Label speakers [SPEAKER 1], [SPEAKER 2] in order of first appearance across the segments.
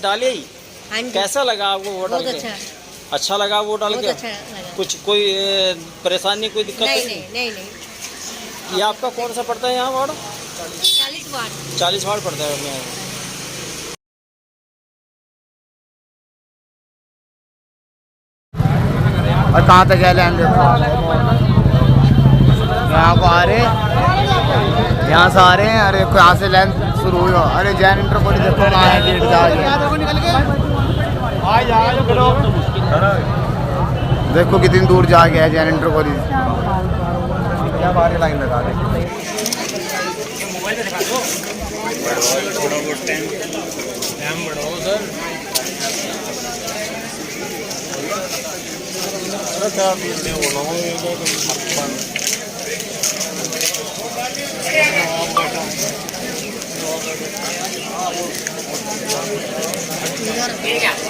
[SPEAKER 1] डाले ही।
[SPEAKER 2] हाँ जी।
[SPEAKER 1] कैसा लगा आपको वोट डाल
[SPEAKER 2] बहुत
[SPEAKER 1] के?
[SPEAKER 2] अच्छा,
[SPEAKER 1] अच्छा लगा वोट डाल
[SPEAKER 2] बहुत
[SPEAKER 1] के?
[SPEAKER 2] अच्छा लगा।
[SPEAKER 1] कुछ कोई परेशानी, कोई दिक्कत
[SPEAKER 2] नहीं
[SPEAKER 1] नहीं?
[SPEAKER 2] नहीं नहीं नहीं।
[SPEAKER 1] ये आपका कौन सा पड़ता है यहाँ वार्ड?
[SPEAKER 2] 40 वार्ड।
[SPEAKER 1] 40 वार्ड पड़ता है यहाँ।
[SPEAKER 3] और कहाँ तक है लाइन? देखो यहाँ को आ रहे, यहाँ से आ रहे हैं। अरे यहाँ से लाइन शुरू हुई। अरे जैन इंटर कॉलेज देखो कहाँ है, गेट देखो कितनी दूर जा गया है जैन इंटर कॉलेज। क्या बाहर लाइन लगा रहे।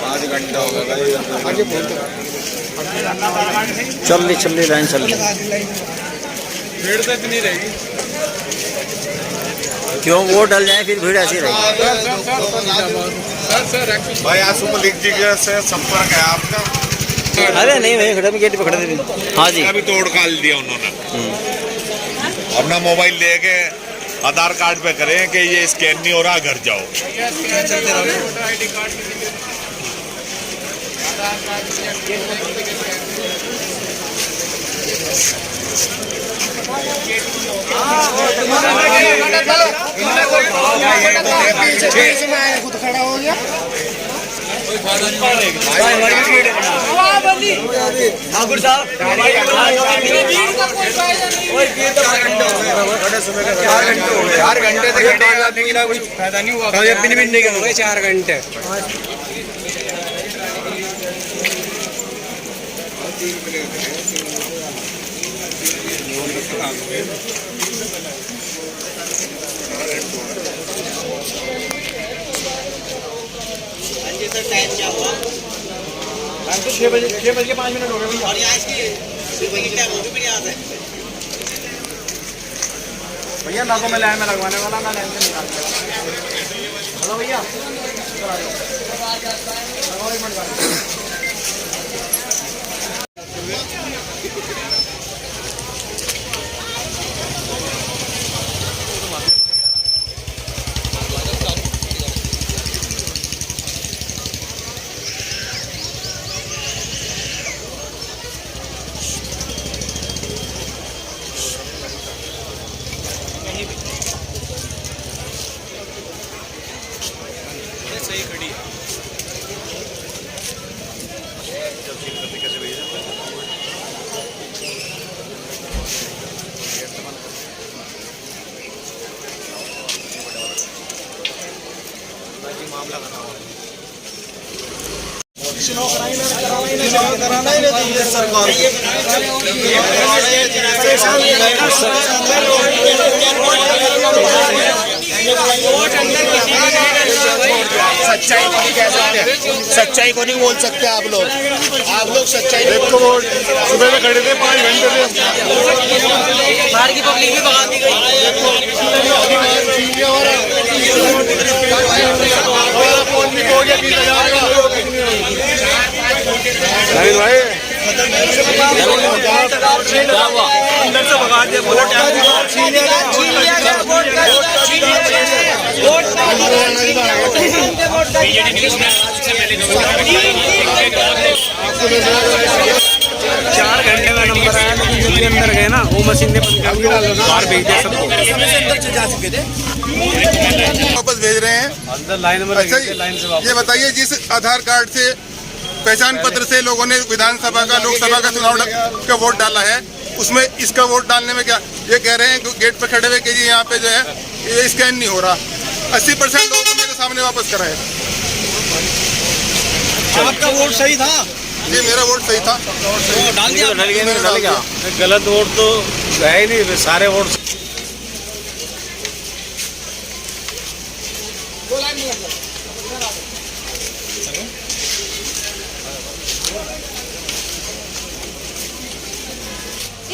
[SPEAKER 1] आध घंटा हो गया। चल रही लाइन चल रही।
[SPEAKER 4] भीड़ तो इतनी रहेगी।
[SPEAKER 1] क्यों वोट डल जाए फिर भीड़ ऐसी रहेगी।
[SPEAKER 4] भाई आसू लिख दीजिए से संपर्क है आपका।
[SPEAKER 1] अरे नहीं भाई, खड़े में गेट पे खड़े थे। हाँ जी,
[SPEAKER 4] अभी तोड़ काल दिया उन्होंने। अपना मोबाइल लेके आधार कार्ड पे करें कि ये स्कैन नहीं हो रहा, घर जाओ।
[SPEAKER 3] खुद खड़ा हो गया।
[SPEAKER 1] ठाकुर साहब
[SPEAKER 3] 4 घंटे फायदा नहीं हुआ। 4 घंटे
[SPEAKER 1] टाइम क्या हुआ?
[SPEAKER 3] टाइम तो 6 बजे 5 हो गए भैया।
[SPEAKER 1] और यहाँ इसकी भी याद है
[SPEAKER 3] भैया ना को मैं लाइन में लगवाने वाला, ना लाइन से निकाल। हेलो भैया, लगाओ 1 मिनट।
[SPEAKER 4] सही खड़ी है। कैसे भैया मामला कराना ही नहीं सरकार
[SPEAKER 3] सच्चाई को नहीं बोल सकते आप लोग सच्चाई।
[SPEAKER 4] देखो वोट सुबह से खड़े थे 5 घंटे से,
[SPEAKER 1] बाहर की पब्लिक भी भगा दी गई।
[SPEAKER 4] नहीं भाई
[SPEAKER 1] क्या हुआ?
[SPEAKER 4] अंदर से भगा दिया।
[SPEAKER 3] चार घंटे का नंबर आया, लेकिन जब भी अंदर गए ना वो मशीन ने बंद कर दिया, बाहर भेज दिया सबको।
[SPEAKER 5] वापस भेज रहे हैं
[SPEAKER 3] अंदर लाइन में
[SPEAKER 5] अच्छा
[SPEAKER 3] लगे थे, लाइन से वापस।
[SPEAKER 5] ये बताइए, जिस आधार कार्ड से पहचान पत्र से लोगों ने विधानसभा का लोकसभा का चुनाव का वोट डाला है, उसमें इसका वोट डालने में क्या ये कह रहे हैं गेट पे खड़े हुए कि जी यहाँ पे जो है ये स्कैन नहीं हो रहा। 80% लोगों को मेरे सामने वापस करा है।
[SPEAKER 3] आपका वोट सही था?
[SPEAKER 5] जी मेरा वोट सही था।
[SPEAKER 3] डाल दिया?
[SPEAKER 5] डाल गया।
[SPEAKER 3] गलत वोट तो है ही नहीं, सारे वोट।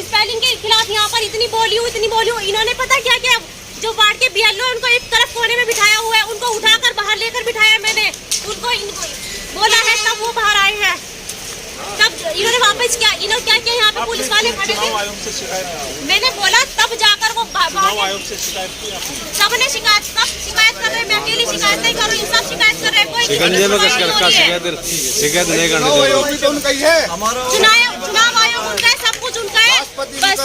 [SPEAKER 2] स्पेलिंग के खिलाफ यहाँ पर इतनी बोली हूँ इन्होंने पता क्या क्या जो वार्ड के बीएलओ उनको एक तरफ कोने में बिठाया हुआ है, उनको उठाकर बाहर लेकर बिठाया मैंने उनको इनको बोला है तब वो बाहर आए हैं। तब इन्होंने वापस क्या इन्होंने क्या किया, यहाँ पे पुलिस वाले खड़े थे, मैंने बोला तब जाकर वो सबने शिकायत कर रहे हैं। मैं अकेली शिकायत नहीं कर रही हूँ, सब शिकायत कर रहे हैं। कोई
[SPEAKER 6] शिकंजे में शिकायत नहीं करनी चाहिए।
[SPEAKER 2] चुनाव आयोग उनका है, सब कुछ उनका है, बस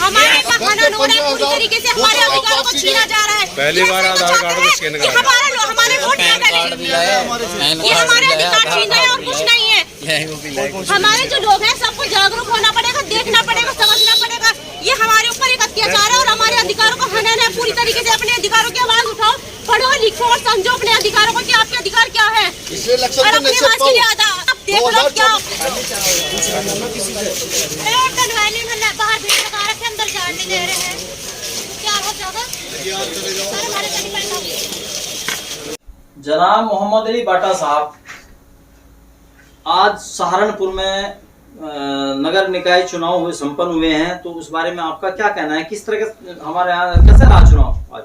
[SPEAKER 2] हमारे कानून हो रहा है पूरी तरीके से, हमारे अधिकारों को छीना जा रहा है।
[SPEAKER 6] पहली बार आधार कार्ड में स्कैन करा,
[SPEAKER 2] हमारे वोट क्या डाले, ये हमारे अधिकार छीन रहे हैं और कुछ नहीं है। हमारे जो लोग हैं सबको जागरूक होना पड़ेगा, देखना पड़ेगा, समझना पड़ेगा। ये हमारे ऊपर एक अत्याचार है और हमारे अधिकारों को हनन है। पूरी तरीके से अपने अधिकारों की आवाज उठाओ, पढ़ो लिखो और समझो अपने अधिकारों को कि आपके अधिकार क्या है और अपनी आवाज के लिए आधा आप देख लो क्या बाहर भीड़ लगा रखे, अंदर जाने दे रहे हैं। क्या हो जाएगा
[SPEAKER 7] जनाब मोहम्मद अली बाटा साहब, आज सहारनपुर में नगर निकाय चुनाव हुए संपन्न हुए हैं, तो उस बारे में आपका क्या कहना है? किस तरह के हमारे यहाँ कैसे रहा चुनाव? आज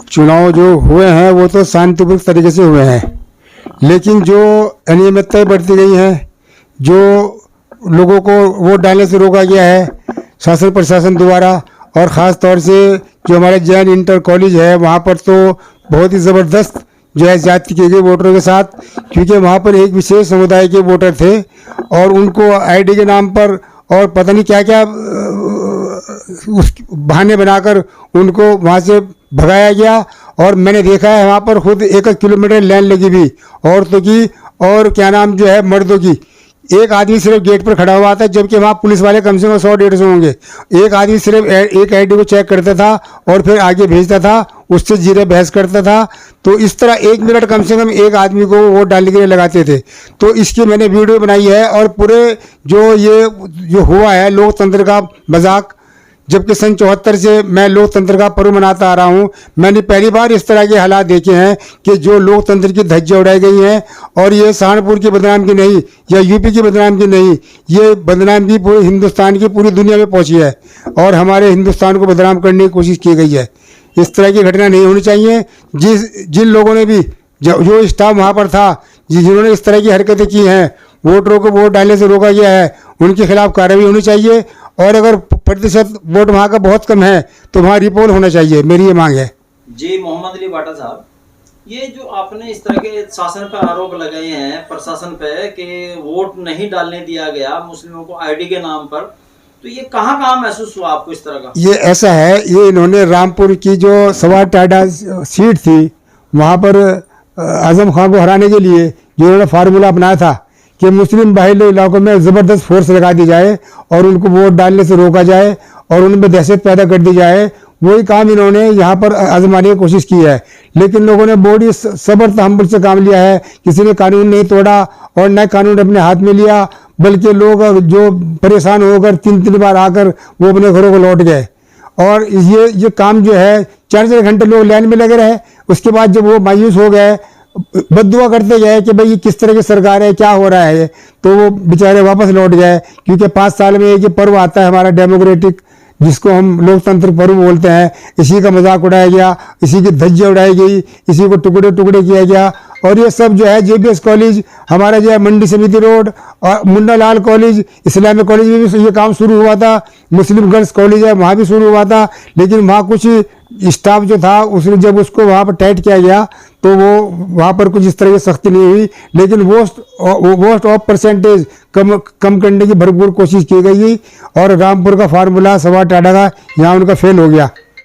[SPEAKER 8] चुनाव जो हुए हैं वो तो शांतिपूर्ण तरीके से हुए हैं, लेकिन जो अनियमितताएं बढ़ती गई हैं, जो लोगों को वोट डालने से रोका गया है शासन प्रशासन द्वारा, और ख़ास तौर से जो हमारे जैन इंटर कॉलेज है वहाँ पर तो बहुत ही ज़बरदस्त जो है ज्यादती की गई वोटरों के साथ, क्योंकि वहाँ पर एक विशेष समुदाय के वोटर थे और उनको आईडी के नाम पर और पता नहीं क्या क्या उस बहाने बनाकर उनको वहाँ से भगाया गया। और मैंने देखा है वहाँ पर खुद 1 किलोमीटर लाइन लगी हुई औरतों की और क्या नाम जो है मर्दों की। एक आदमी सिर्फ गेट पर खड़ा हुआ था, जबकि वहाँ पुलिस वाले कम से कम 100-150 होंगे। एक आदमी सिर्फ एक आईडी को चेक करता था और फिर आगे भेजता था, उससे जीरे बहस करता था। तो इस तरह 1 मिनट कम से कम एक आदमी को वोट डालने के लिए लगाते थे। तो इसकी मैंने वीडियो बनाई है और पूरे जो हुआ है लोकतंत्र का मजाक, जबकि सन 74 से मैं लोकतंत्र का पर्व मनाता आ रहा हूँ। मैंने पहली बार इस तरह के हालात देखे हैं कि जो लोकतंत्र की धज्जियां उड़ाई गई हैं, और ये सहारनपुर की बदनाम की नहीं या यूपी की बदनाम की नहीं, ये बदनामी पूरे हिंदुस्तान की पूरी दुनिया में पहुँची है और हमारे हिंदुस्तान को बदनाम करने की कोशिश की गई है। इस तरह की घटना नहीं होनी चाहिए। जिन लोगों ने भी जो स्टाफ वहाँ पर था जिन्होंने इस तरह की हरकतें की हैं, वोटरों को वोट डालने से रोका गया है, उनके खिलाफ कार्रवाई होनी चाहिए। और अगर प्रतिशत वोट वहाँ का बहुत कम है तो वहाँ रिपोल होना चाहिए, मेरी ये मांग है।
[SPEAKER 7] जी मोहम्मद अली बाटा साहब, ये जो आपने इस तरह के शासन पर आरोप लगाए हैं प्रशासन पे कि वोट नहीं डालने दिया गया मुस्लिमों को आईडी के नाम पर, तो ये कहाँ महसूस हुआ आपको इस तरह का? ये
[SPEAKER 8] ऐसा है, ये इन्होंने रामपुर की जो सवा टाडा सीट थी वहाँ पर आजम खान को हराने के लिए जो इन्होंने फार्मूला अपनाया था कि मुस्लिम बाहुल्य इलाकों में ज़बरदस्त फोर्स लगा दी जाए और उनको वोट डालने से रोका जाए और उनमें दहशत पैदा कर दी जाए, वही काम इन्होंने यहाँ पर आजमाने की कोशिश की है। लेकिन लोगों ने बड़ी सब्र तहम्मुल से काम लिया है, किसी ने कानून नहीं तोड़ा और न कानून अपने हाथ में लिया, बल्कि लोग जो परेशान होकर 3-3 बार आकर वो अपने घरों को लौट गए। और ये काम जो है 4-4 घंटे लोग लाइन में लगे रहे। उसके बाद जब वो मायूस हो गए, बद्दुआ करते गए कि भाई ये किस तरह की सरकार है, क्या हो रहा है, तो वो बेचारे वापस लौट गए। क्योंकि 5 साल में एक पर्व आता है हमारा डेमोक्रेटिक, जिसको हम लोकतंत्र पर्व बोलते हैं, इसी का मजाक उड़ाया गया, इसी की धज्जियां उड़ाई गई, इसी को टुकड़े टुकड़े किया गया। और ये सब जो है JBS कॉलेज, हमारा जो है मंडी समिति रोड और Munna Lal college, Islamic college में भी ये काम शुरू हुआ था, मुस्लिम गर्ल्स कॉलेज है वहाँ भी शुरू हुआ था। लेकिन वहाँ कुछ स्टाफ जो था उसने जब उसको वहाँ पर टाइट किया गया तो वो वहाँ पर कुछ इस तरह की सख्ती नहीं हुई, लेकिन वोस्ट ऑफ परसेंटेज कम करने की भरपूर कोशिश की गई और रामपुर का फार्मूला सवा टाडा का यहाँ उनका फेल हो गया।